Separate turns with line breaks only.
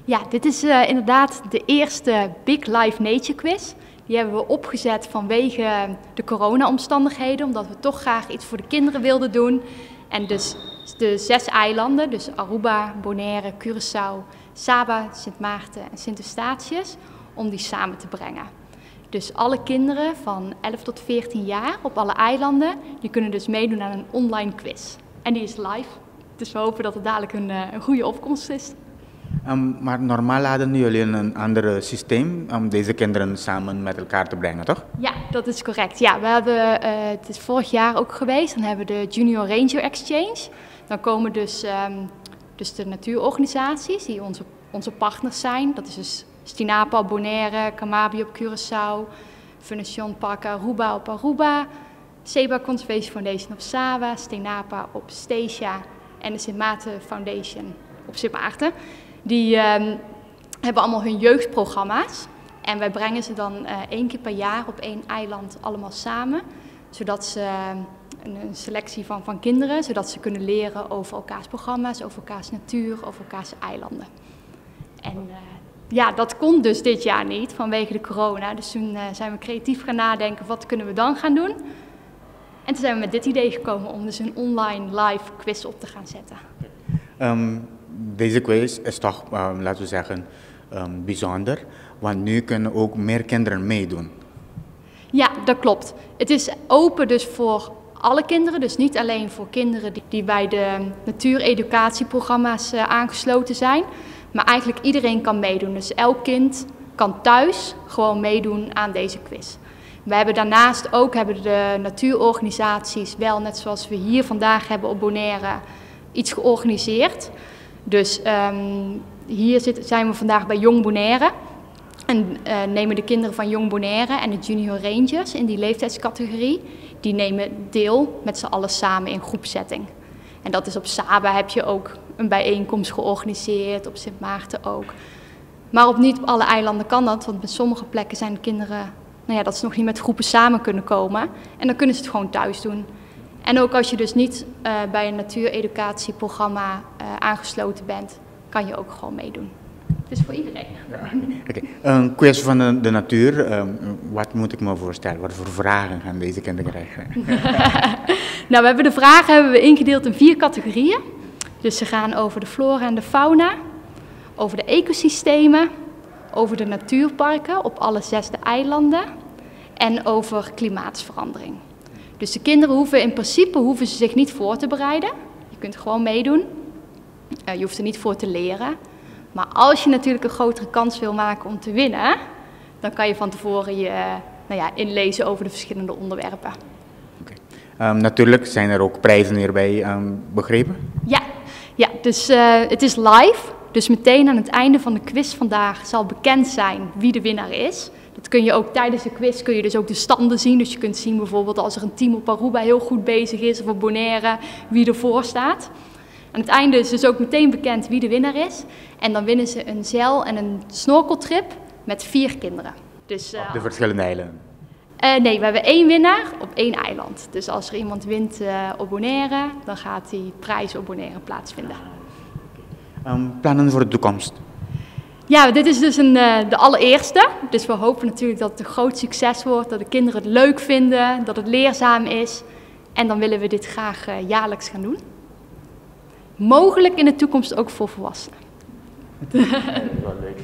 Ja, dit is inderdaad de eerste Big Live Nature Quiz. Die hebben we opgezet vanwege de corona-omstandigheden, omdat we toch graag iets voor de kinderen wilden doen. En dus de 6 eilanden, dus Aruba, Bonaire, Curaçao, Saba, Sint Maarten en Sint Eustatius, om die samen te brengen. Dus alle kinderen van 11 tot 14 jaar op alle eilanden, die kunnen dus meedoen aan een online quiz. En die is live, dus we hopen dat het dadelijk een goede opkomst is.
Maar normaal hadden jullie een ander systeem om deze kinderen samen met elkaar te brengen, toch?
Ja, dat is correct. Ja, we hebben, het is vorig jaar ook geweest, dan hebben we de Junior Ranger Exchange. Dan komen dus de natuurorganisaties die onze partners zijn. Dat is dus Stinapa op Bonaire, Kamabi op Curaçao, Funation Park Aruba op Aruba, Seba Conservation Foundation op Saba, Stinapa op Statia en de Sint Maarten Foundation op Sint Maarten. Die hebben allemaal hun jeugdprogramma's en wij brengen ze dan 1 keer per jaar op 1 eiland allemaal samen, zodat ze een selectie van kinderen, zodat ze kunnen leren over elkaars programma's, over elkaars natuur, over elkaars eilanden. En ja, dat kon dus dit jaar niet vanwege de corona, dus toen zijn we creatief gaan nadenken, wat kunnen we dan gaan doen? En toen zijn we met dit idee gekomen om dus een online live quiz op te gaan zetten.
Deze quiz is toch, laten we zeggen, bijzonder, want nu kunnen ook meer kinderen meedoen.
Ja, dat klopt. Het is open dus voor alle kinderen, dus niet alleen voor kinderen die bij de natuureducatieprogramma's aangesloten zijn, maar eigenlijk iedereen kan meedoen. Dus elk kind kan thuis gewoon meedoen aan deze quiz. We hebben daarnaast ook de natuurorganisaties wel, net zoals we hier vandaag hebben op Bonaire, iets georganiseerd. Dus hier zijn we vandaag bij Jong Bonaire en nemen de kinderen van Jong Bonaire en de Junior Rangers in die leeftijdscategorie, die nemen deel met z'n allen samen in groepsetting. En dat is op Saba heb je ook een bijeenkomst georganiseerd, op Sint Maarten ook. Maar op niet op alle eilanden kan dat, want op sommige plekken zijn de kinderen, dat ze nog niet met groepen samen kunnen komen. En dan kunnen ze het gewoon thuis doen. En ook als je dus niet bij een natuureducatieprogramma aangesloten bent, kan je ook gewoon meedoen. Dus voor iedereen.
Okay. Een quiz van de natuur, wat moet ik me voorstellen? Wat voor vragen gaan deze kinderen krijgen?
Nou, we hebben de vragen ingedeeld in 4 categorieën. Dus ze gaan over de flora en de fauna, over de ecosystemen, over de natuurparken op alle 6 eilanden en over klimaatsverandering. Dus de kinderen hoeven zich niet voor te bereiden. Je kunt gewoon meedoen. Je hoeft er niet voor te leren. Maar als je natuurlijk een grotere kans wil maken om te winnen, dan kan je van tevoren je inlezen over de verschillende onderwerpen.
Okay. Natuurlijk zijn er ook prijzen hierbij begrepen?
Ja, dus het is live. Dus meteen aan het einde van de quiz vandaag zal bekend zijn wie de winnaar is. Dat kun je ook tijdens de quiz kun je dus ook de standen zien. Dus je kunt zien bijvoorbeeld als er een team op Aruba heel goed bezig is of op Bonaire wie ervoor staat. Aan het einde is dus ook meteen bekend wie de winnaar is. En dan winnen ze een zeil- en een snorkeltrip met 4 kinderen. Dus,
op de verschillende eilanden?
Nee, we hebben 1 winnaar op 1 eiland. Dus als er iemand wint op Bonaire, dan gaat die prijs op Bonaire plaatsvinden.
Plannen voor de toekomst?
Ja, dit is dus de allereerste. Dus we hopen natuurlijk dat het een groot succes wordt, dat de kinderen het leuk vinden, dat het leerzaam is. En dan willen we dit graag jaarlijks gaan doen. Mogelijk in de toekomst ook voor volwassenen.
Wel leuk.